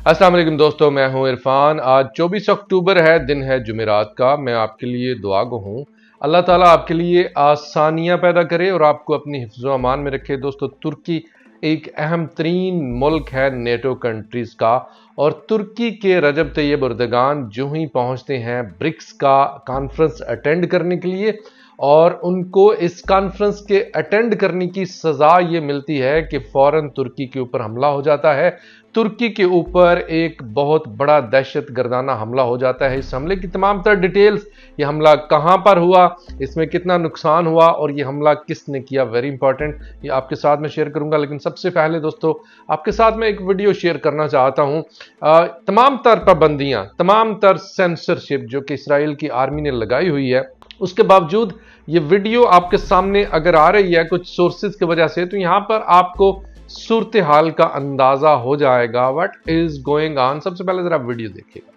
अस्सलाम वालेकुम दोस्तों, मैं हूं इरफान। आज 24 अक्टूबर है, दिन है जुमेरात का। मैं आपके लिए दुआ गो हूँ, अल्लाह ताला आपके लिए आसानियां पैदा करे और आपको अपनी हिफ्ज़ो अमान में रखे। दोस्तों, तुर्की एक अहम तरीन मुल्क है नेटो कंट्रीज़ का, और तुर्की के रजब तैयब एर्दोगान जो ही पहुँचते हैं ब्रिक्स का कॉन्फ्रेंस अटेंड करने के लिए, और उनको इस कॉन्फ्रेंस के अटेंड करने की सज़ा ये मिलती है कि फ़ौरन तुर्की के ऊपर हमला हो जाता है। तुर्की के ऊपर एक बहुत बड़ा दहशत गर्दाना हमला हो जाता है। इस हमले की तमाम तर डिटेल्स, ये हमला कहाँ पर हुआ, इसमें कितना नुकसान हुआ और ये हमला किसने किया, वेरी इंपॉर्टेंट, ये आपके साथ में शेयर करूंगा। लेकिन सबसे पहले दोस्तों, आपके साथ मैं एक वीडियो शेयर करना चाहता हूँ। तमाम तर पाबंदियाँ, तमाम तर सेंसरशिप जो कि इसराइल की आर्मी ने लगाई हुई है, उसके बावजूद ये वीडियो आपके सामने अगर आ रही है कुछ सोर्सेज की वजह से, तो यहाँ पर आपको सूरत हाल का अंदाजा हो जाएगा, व्हाट इज गोइंग ऑन। सबसे पहले जरा वीडियो देखिएगा।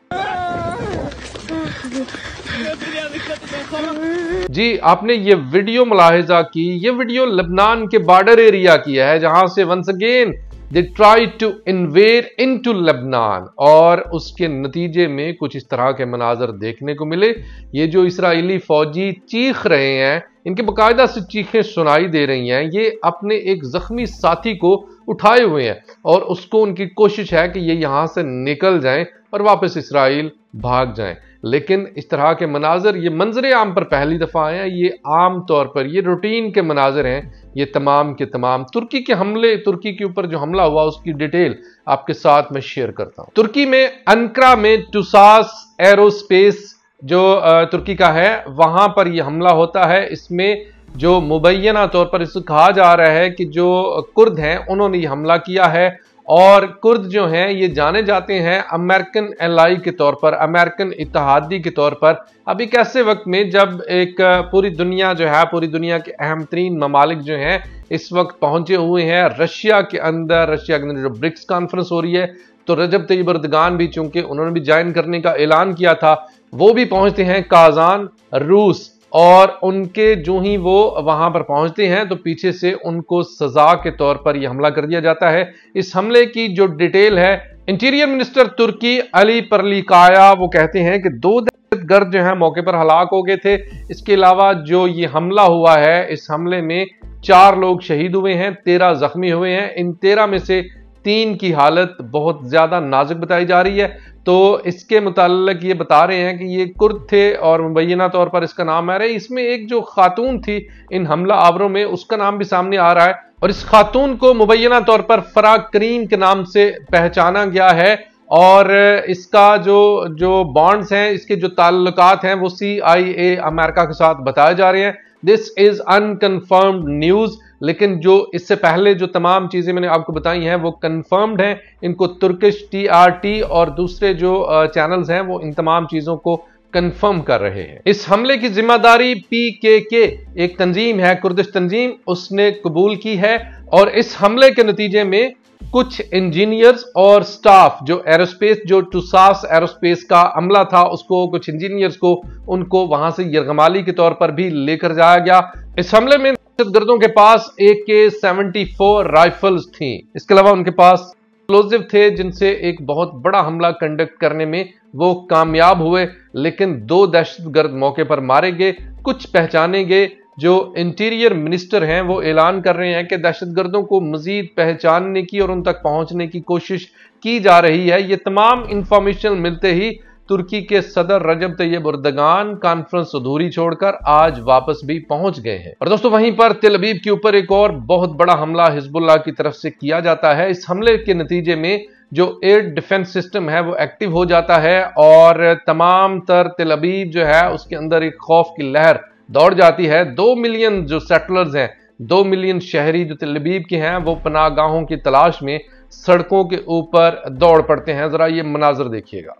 जी, आपने ये वीडियो मुलाहिजा की, ये वीडियो लेबनान के बॉर्डर एरिया की है, जहां से once again they try to invade into Lebanon, और उसके नतीजे में कुछ इस तरह के मनाजर देखने को मिले। ये जो इस्राएली फौजी चीख रहे हैं, इनके बाकायदा से चीखें सुनाई दे रही हैं। ये अपने एक जख्मी साथी को उठाए हुए हैं और उसको, उनकी कोशिश है कि ये यहां से निकल जाएं और वापस इसराइल भाग जाएं। लेकिन इस तरह के मनाजर, ये मंजर आम पर पहली दफा आए हैं। ये आम तौर पर ये रूटीन के मनाजर हैं। ये तमाम के तमाम तुर्की के हमले, तुर्की के ऊपर जो हमला हुआ उसकी डिटेल आपके साथ मैं शेयर करता हूं। तुर्की में अंकारा में टुसास एरोस्पेस जो तुर्की का है, वहां पर यह हमला होता है। इसमें जो मुबैना तौर पर इसको कहा जा रहा है कि जो कुर्द हैं उन्होंने ये हमला किया है, और कुर्द जो हैं ये जाने जाते हैं अमेरिकन एलाई के तौर पर, अमेरिकन इत्तेहादी के तौर पर। अब एक ऐसे वक्त में जब एक पूरी दुनिया जो है, पूरी दुनिया के अहम तरीन ममालिक जो हैं इस वक्त पहुंचे हुए हैं रशिया के अंदर जो ब्रिक्स कॉन्फ्रेंस हो रही है, तो रजब तैयब एर्दोगान भी, चूंकि उन्होंने भी ज्वाइन करने का ऐलान किया था, वो भी पहुंचते हैं काजान, रूस। और उनके जो ही वो वहां पर पहुंचते हैं तो पीछे से उनको सजा के तौर पर यह हमला कर दिया जाता है। इस हमले की जो डिटेल है, इंटीरियर मिनिस्टर तुर्की अली परलिकाया वो कहते हैं कि 2 दहशतगर्द जो है मौके पर हलाक हो गए थे। इसके अलावा जो ये हमला हुआ है, इस हमले में 4 लोग शहीद हुए हैं, 13 जख्मी हुए हैं। इन 13 में से 3 की हालत बहुत ज्यादा नाजुक बताई जा रही है। तो इसके मुताल्लिक ये बता रहे हैं कि ये कुर्द थे और मुबैना तौर पर इसका नाम आ रहा है। इसमें एक जो खातून थी इन हमला आवरों में, उसका नाम भी सामने आ रहा है, और इस खातून को मुबैना तौर पर फराह करीम के नाम से पहचाना गया है। और इसका जो बॉन्ड्स हैं, इसके जो ताल्लुकात हैं, वो CIA अमेरिका के साथ बताए जा रहे हैं। दिस इज अनकन्फर्म्ड न्यूज, लेकिन जो इससे पहले जो तमाम चीजें मैंने आपको बताई हैं वो कंफर्म्ड हैं। इनको तुर्किश TRT और दूसरे जो चैनल्स हैं वो इन तमाम चीजों को कंफर्म कर रहे हैं। इस हमले की जिम्मेदारी PKK एक तंजीम है, कुर्दिश तंजीम, उसने कबूल की है। और इस हमले के नतीजे में कुछ इंजीनियर्स और स्टाफ, जो एरोस्पेस, जो टुसास एरोस्पेस का अमला था, उसको, कुछ इंजीनियर्स को, उनको वहां से यरगमाली के तौर पर भी लेकर जाया गया। इस हमले में दहशतगर्दों के पास AK-74 राइफल्स थी। इसके अलावा उनके पास एक्सप्लोजिव थे, जिनसे एक बहुत बड़ा हमला कंडक्ट करने में वो कामयाब हुए। लेकिन 2 दहशतगर्द मौके पर मारे गए, कुछ पहचाने गए। जो इंटीरियर मिनिस्टर हैं वो ऐलान कर रहे हैं कि दहशतगर्दों को मजीद पहचानने की और उन तक पहुंचने की कोशिश की जा रही है। ये तमाम इंफॉर्मेशन मिलते ही तुर्की के सदर रजब तैयब एर्दोगान कॉन्फ्रेंस अधूरी छोड़कर आज वापस भी पहुंच गए हैं। और दोस्तों, वहीं पर तेल अवीव के ऊपर एक और बहुत बड़ा हमला हिजबुल्लाह की तरफ से किया जाता है। इस हमले के नतीजे में जो एयर डिफेंस सिस्टम है वो एक्टिव हो जाता है, और तमाम तर तेल अवीव जो है उसके अंदर एक खौफ की लहर दौड़ जाती है। 2 मिलियन जो सेटलर्स हैं, 2 मिलियन शहरी जो तेल अवीव के हैं, वो पनाहगाहों की तलाश में सड़कों के ऊपर दौड़ पड़ते हैं। जरा ये मनाजर देखिएगा।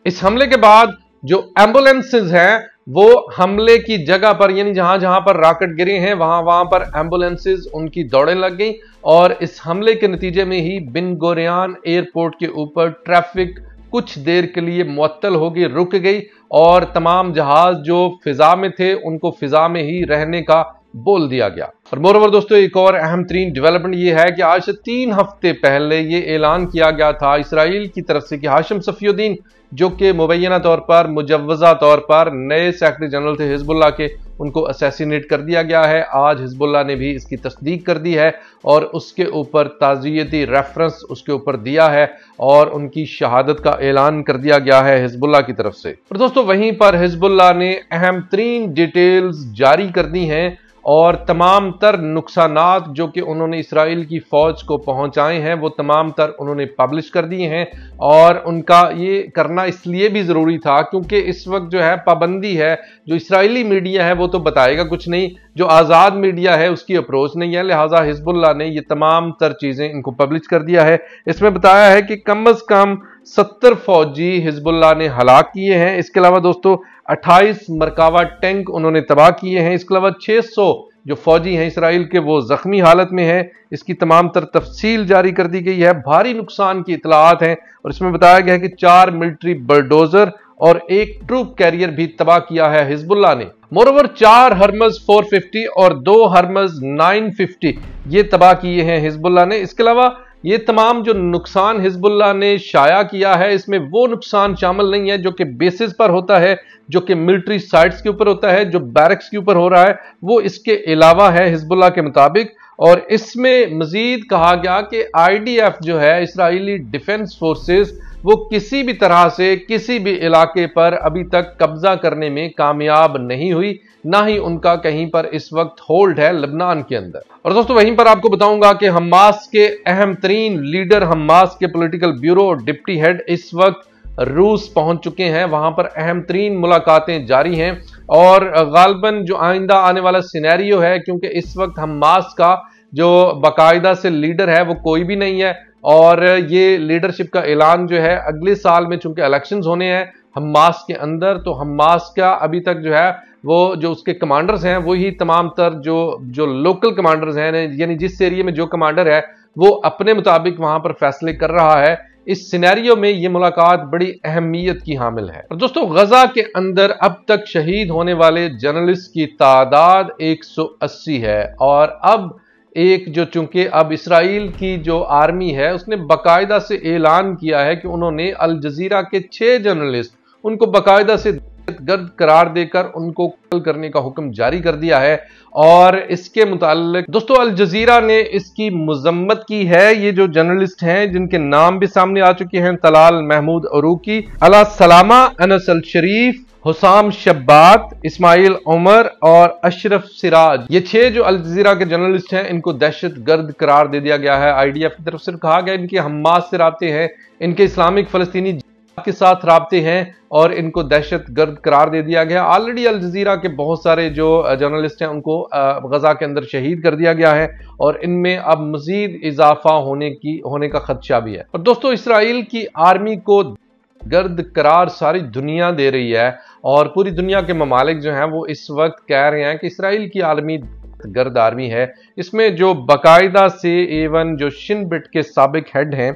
इस हमले के बाद जो एम्बुलेंसेज हैं वो हमले की जगह पर, यानी जहां जहां पर रॉकेट गिरे हैं वहां पर एम्बुलेंसेज उनकी दौड़ने लग गई। और इस हमले के नतीजे में ही बिन गोरियान एयरपोर्ट के ऊपर ट्रैफिक कुछ देर के लिए मुअत्तल हो गई, रुक गई, और तमाम जहाज जो फिजा में थे उनको फिजा में ही रहने का बोल दिया गया। और मोरओवर दोस्तों एक और अहम तरीन डेवलपमेंट ये है कि आज से 3 हफ्ते पहले ये ऐलान किया गया था इसराइल की तरफ से कि हाशिम सफीउद्दीन जो कि मुबैना तौर पर मुजव्वज़ा तौर पर नए सेक्रेटरी जनरल थे हिजबुल्लाह के, उनको असैसिनेट कर दिया गया है। आज हिजबुल्लाह ने भी इसकी तस्दीक कर दी है और उसके ऊपर ताज़ियती रेफरेंस उसके ऊपर दिया है और उनकी शहादत का ऐलान कर दिया गया है हिजबुल्लाह की तरफ से। और दोस्तों वहीं पर हिजबुल्लाह ने अहम तरीन डिटेल्स जारी कर दी हैं और तमाम तर नुकसानात जो कि उन्होंने इसराइल की फौज को पहुंचाए हैं वो तमाम तर उन्होंने पब्लिश कर दिए हैं। और उनका ये करना इसलिए भी ज़रूरी था क्योंकि इस वक्त जो है पाबंदी है, जो इसराइली मीडिया है वो तो बताएगा कुछ नहीं, जो आज़ाद मीडिया है उसकी अप्रोच नहीं है, लिहाजा हिजबुल्लाह ने ये तमाम तर चीज़ें इनको पब्लिश कर दिया है। इसमें बताया है कि कम अज़ कम 70 फौजी हिजबुल्लाह ने हलाक किए हैं। इसके अलावा दोस्तों 28 मरकावा टैंक उन्होंने तबाह किए हैं। इसके अलावा 600 जो फौजी हैं इसराइल के वो जख्मी हालत में हैं। इसकी तमाम तर तफसील जारी कर दी गई है। भारी नुकसान की इतलात हैं और इसमें बताया गया है कि 4 मिलिट्री बुलडोजर और 1 ट्रूप कैरियर भी तबाह किया है हिजबुल्लाह ने। मोरओवर 4 हर्मज 450 और 2 हर्मज 950 ये तबाह किए हैं हिजबुल्लाह ने। इसके अलावा ये तमाम जो नुकसान हिजबुल्लाह ने शाया किया है इसमें वो नुकसान शामिल नहीं है जो कि बेसिस पर होता है, जो कि मिलिट्री साइट्स के ऊपर होता है, जो बैरक्स के ऊपर हो रहा है, वो इसके अलावा है हिजबुल्लाह के मुताबिक। और इसमें मजीद कहा गया कि IDF जो है इसराइली डिफेंस फोर्सेस वो किसी भी तरह से किसी भी इलाके पर अभी तक कब्जा करने में कामयाब नहीं हुई, ना ही उनका कहीं पर इस वक्त होल्ड है लेबनान के अंदर। और दोस्तों वहीं पर आपको बताऊंगा कि हमास के अहम तरीन लीडर, हमास के पॉलिटिकल ब्यूरो डिप्टी हेड इस वक्त रूस पहुंच चुके हैं। वहां पर अहम तरीन मुलाकातें जारी हैं और गालबन जो आइंदा आने वाला सिनेरियो है, क्योंकि इस वक्त हमास का जो बाकायदा से लीडर है वो कोई भी नहीं है और ये लीडरशिप का ऐलान जो है अगले साल में, चूंकि इलेक्शंस होने हैं हमास के अंदर, तो हमास का अभी तक जो है वो जो उसके कमांडर्स हैं वही तमाम तर जो लोकल कमांडर्स हैं, यानी जिस एरिया में जो कमांडर है वो अपने मुताबिक वहां पर फैसले कर रहा है। इस सिनेरियो में ये मुलाकात बड़ी अहमियत की हामिल है। और दोस्तों गजा के अंदर अब तक शहीद होने वाले जर्नलिस्ट की तादाद 180 है और अब एक जो चूंकि अब इसराइल की जो आर्मी है उसने बाकायदा से ऐलान किया है कि उन्होंने अल जजीरा के 6 जर्नलिस्ट उनको बाकायदा से गर्द करार देकर उनको कत्ल करने का हुक्म जारी कर दिया है। और इसके मुताल्लिक दोस्तों अल जजीरा ने इसकी मजम्मत की है। ये जो जर्नलिस्ट हैं जिनके नाम भी सामने आ चुके हैं, तलाल महमूद अरूकी, अला सलामा, अनस अल शरीफ, हुसाम शब्बात, इस्माइल उमर और अशरफ सिराज, ये 6 जो अल जजीरा के जर्नलिस्ट हैं इनको दहशत गर्द करार दे दिया गया है। IDF की तरफ से कहा गया इनके हमास से राब्ते हैं, इनके इस्लामिक फलस्तीनी के साथ राब्ते हैं और इनको दहशत गर्द करार दे दिया गया। ऑलरेडी अल जजीरा के बहुत सारे जो जर्नलिस्ट हैं उनको गजा के अंदर शहीद कर दिया गया है और इनमें अब मजीद इजाफा होने का खदशा भी है। और दोस्तों इसराइल की आर्मी को गर्द करार सारी दुनिया दे रही है और पूरी दुनिया के ममालिक जो हैं वो इस वक्त कह रहे हैं कि इसराइल की आर्मी गर्द आर्मी है। इसमें जो बाकायदा से एवन जो शिन बिट के साबिक हेड हैं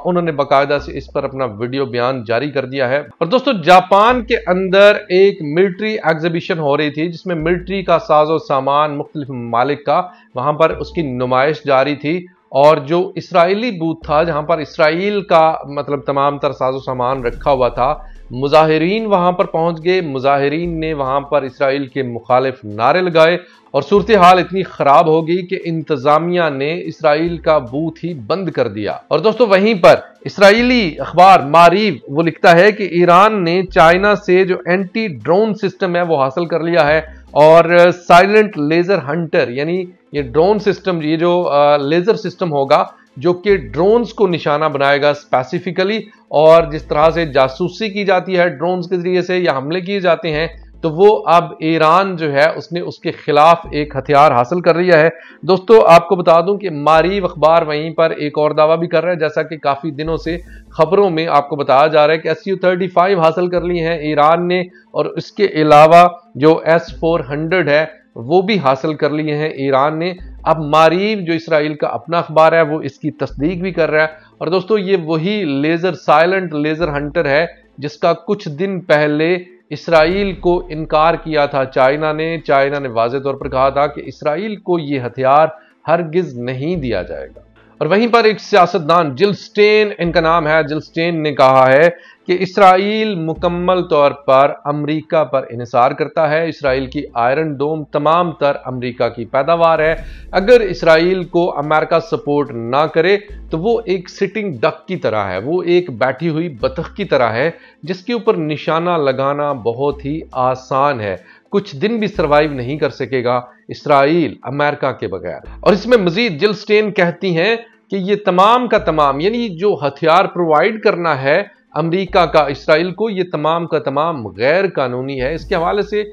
उन्होंने बाकायदा से इस पर अपना वीडियो बयान जारी कर दिया है। और दोस्तों जापान के अंदर एक मिलिट्री एग्जीबिशन हो रही थी जिसमें मिलिट्री का साजो सामान मुख्तलिफ ममालिक का, वहां पर उसकी नुमाइश जारी थी और जो इसराइली बूथ था जहां पर इसराइल का मतलब तमाम तर साजो सामान रखा हुआ था, मुजाहिरीन वहां पर पहुंच गए। मुजाहिरीन ने वहां पर इसराइल के मुखालिफ नारे लगाए और सूरत हाल इतनी खराब हो गई कि इंतजामिया ने इसराइल का बूथ ही बंद कर दिया। और दोस्तों वहीं पर इसराइली अखबार मारीव वो लिखता है कि ईरान ने चाइना से जो एंटी ड्रोन सिस्टम है वो हासिल कर लिया है और साइलेंट लेजर हंटर, यानी ये ड्रोन सिस्टम, ये जो लेजर सिस्टम होगा जो कि ड्रोन्स को निशाना बनाएगा स्पेसिफिकली, और जिस तरह से जासूसी की जाती है ड्रोन्स के जरिए से या हमले किए जाते हैं, तो वो अब ईरान जो है उसने उसके खिलाफ एक हथियार हासिल कर लिया है। दोस्तों आपको बता दूं कि मारीव अखबार वहीं पर एक और दावा भी कर रहा है, जैसा कि काफी दिनों से खबरों में आपको बताया जा रहा है कि Su-35 हासिल कर ली हैं ईरान ने और इसके अलावा जो S-400 है वो भी हासिल कर लिए हैं ईरान ने। अब मारीव जो इसराइल का अपना अखबार है वो इसकी तस्दीक भी कर रहा है। और दोस्तों ये वही लेजर साइलेंट लेजर हंटर है जिसका कुछ दिन पहले اسرائیل کو انکار کیا تھا چائنا نے واضح طور پر کہا تھا کہ اسرائیل کو یہ ہتھیار ہرگز نہیں دیا جائے گا۔ اور وہیں پر ایک سیاستدان جل سٹین ان کا نام ہے، جل سٹین نے کہا ہے کہ اسرائیل مکمل طور پر امریکہ پر انحصار کرتا ہے، اسرائیل کی آئرن ڈوم تمام تر امریکہ کی پیداوار ہے، اگر اسرائیل کو امریکہ سپورٹ نہ کرے تو وہ ایک سٹنگ ڈک کی طرح ہے، وہ ایک بیٹھی ہوئی بطخ کی طرح ہے جس کے اوپر نشانہ لگانا بہت ہی آسان ہے، کچھ دن بھی سروائیو نہیں کر سکے گا اسرائیل امریکہ کے بغیر۔ اور اس میں مزید جل سٹین کہتی ہیں کہ یہ تمام کا تمام، یعنی جو ہتھیار پرووائیڈ کرنا ہے امریکہ کا اسرائیل کو، یہ تمام کا تمام غیر قانونی ہے۔ اس کے حوالے سے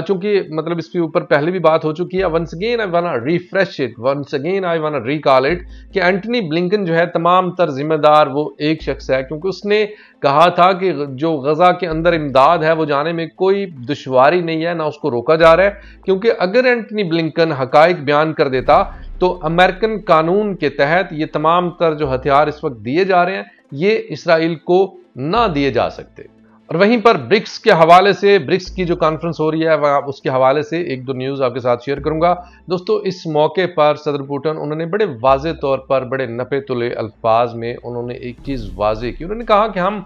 چونکہ مطلب اس کے اوپر پہلے بھی بات ہو چکی ہے، once again I wanna refresh it, once again I wanna recall it, کہ اینٹنی بلنکن جو ہے تمام تر ذمہ دار وہ ایک شخص ہے، کیونکہ اس نے کہا تھا کہ جو غزہ کے اندر امداد ہے وہ جانے میں کوئی دشواری نہیں ہے، نہ اس کو روکا جا رہا ہے، کیونکہ اگر اینٹنی بلنکن حقائق بیان کر دیتا تو امریکن قانون کے تحت یہ تمام تر جو ہتھیار اس وقت دیے جا رہے ہیں یہ اسرائیل کو نہ دیے جا سکتے۔ اور وہیں پر برکس کے حوالے سے، برکس کی جو کانفرنس ہو رہی ہے اس کے حوالے سے ایک دو نیوز آپ کے ساتھ شیئر کروں گا۔ دوستو اس موقع پر صدر پوٹن انہوں نے بڑے واضح طور پر، بڑے نپے تلے الفاظ میں انہوں نے ایک چیز واضح کی، انہوں نے کہا کہ ہم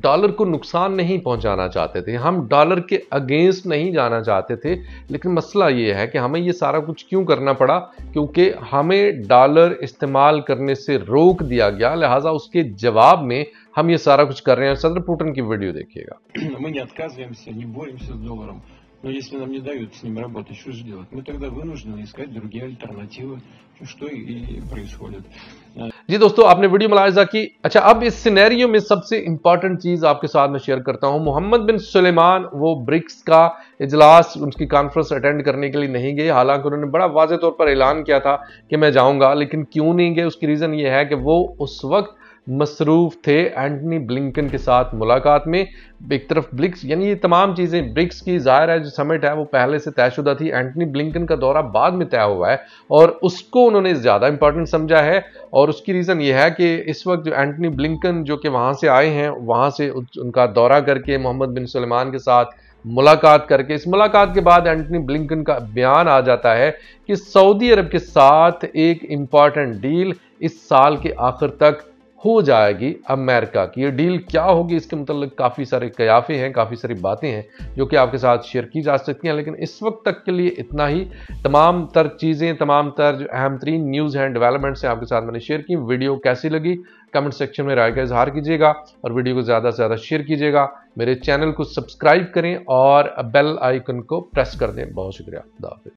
ڈالر کو نقصان نہیں پہنچانا چاہتے تھے، ہم ڈالر کے اگینسٹ نہیں جانا چاہتے تھے، لیکن مسئلہ یہ ہے کہ ہمیں یہ سارا کچھ کیوں کرنا پڑا، کیونکہ ہمیں ڈالر استعمال کرنے سے روک دیا گیا، لہٰذا اس کے جواب میں ہم یہ سارا کچھ کر رہے ہیں۔ صدر پوٹن کی ویڈیو دیکھیے گا۔ Мы не отказываемся, не боремся с долларом. Но если нам не дают с ним работать, что же делать? Мы тогда вынуждены искать другие альтернативы, что и происходит. جی دوستو آپ نے ویڈیو ملاحظہ کی۔ اچھا اب اس سینیریو میں سب سے امپورٹنٹ چیز آپ کے ساتھ میں شیئر کرتا ہوں، محمد بن سلیمان وہ برکس کا اجلاس، ان کی کانفرنس اٹینڈ کرنے کے لیے نہیں گئے، حالانکہ انہوں نے بڑا واضح طور پر اعلان کیا تھا کہ میں جاؤں گا، لیکن کیوں نہیں گئے؟ اس کی ریزن یہ ہے کہ وہ اس وقت مصروف تھے اینٹنی بلنکن کے ساتھ ملاقات میں۔ ایک طرف برکس، یعنی یہ تمام چیزیں برکس کی، ظاہر ہے جو سمٹ ہے وہ پہلے سے طے شدہ تھی، اینٹنی بلنکن کا دورہ بعد میں طے ہوا ہے اور اس کو انہوں نے زیادہ امپورٹنٹ سمجھا ہے، اور اس کی ریزن یہ ہے کہ اس وقت جو اینٹنی بلنکن جو کہ وہاں سے آئے ہیں، وہاں سے ان کا دورہ کر کے محمد بن سلیمان کے ساتھ ملاقات کر کے، اس ملاقات کے بعد اینٹنی بلنکن کا بیان آ جاتا ہے کہ سعودی عرب کے ساتھ ایک امپورٹنٹ ڈیل اس سال کے آخر تک ہو جائے گی امریکہ کی۔ یہ ڈیل کیا ہوگی اس کے متعلق کافی سارے قیافے ہیں، کافی ساری باتیں ہیں جو کہ آپ کے ساتھ شیئر کی جا سکتی ہیں، لیکن اس وقت تک کے لیے اتنا ہی۔ تمام تر چیزیں، تمام تر جو اہم ترین نیوز ہیں، ڈیولپمنٹس ہیں، آپ کے ساتھ میں نے شیئر کی۔ ویڈیو کیسی لگی کمنٹ سیکشن میں رائے کا اظہار کیجیے گا اور ویڈیو کو زیادہ سے زیادہ شیئر کیجیے گا، میرے چینل کو سبسکرائب کریں اور بیل آئیکن کو پریس کر دیں۔ بہت شکریہ، خدا حافظ۔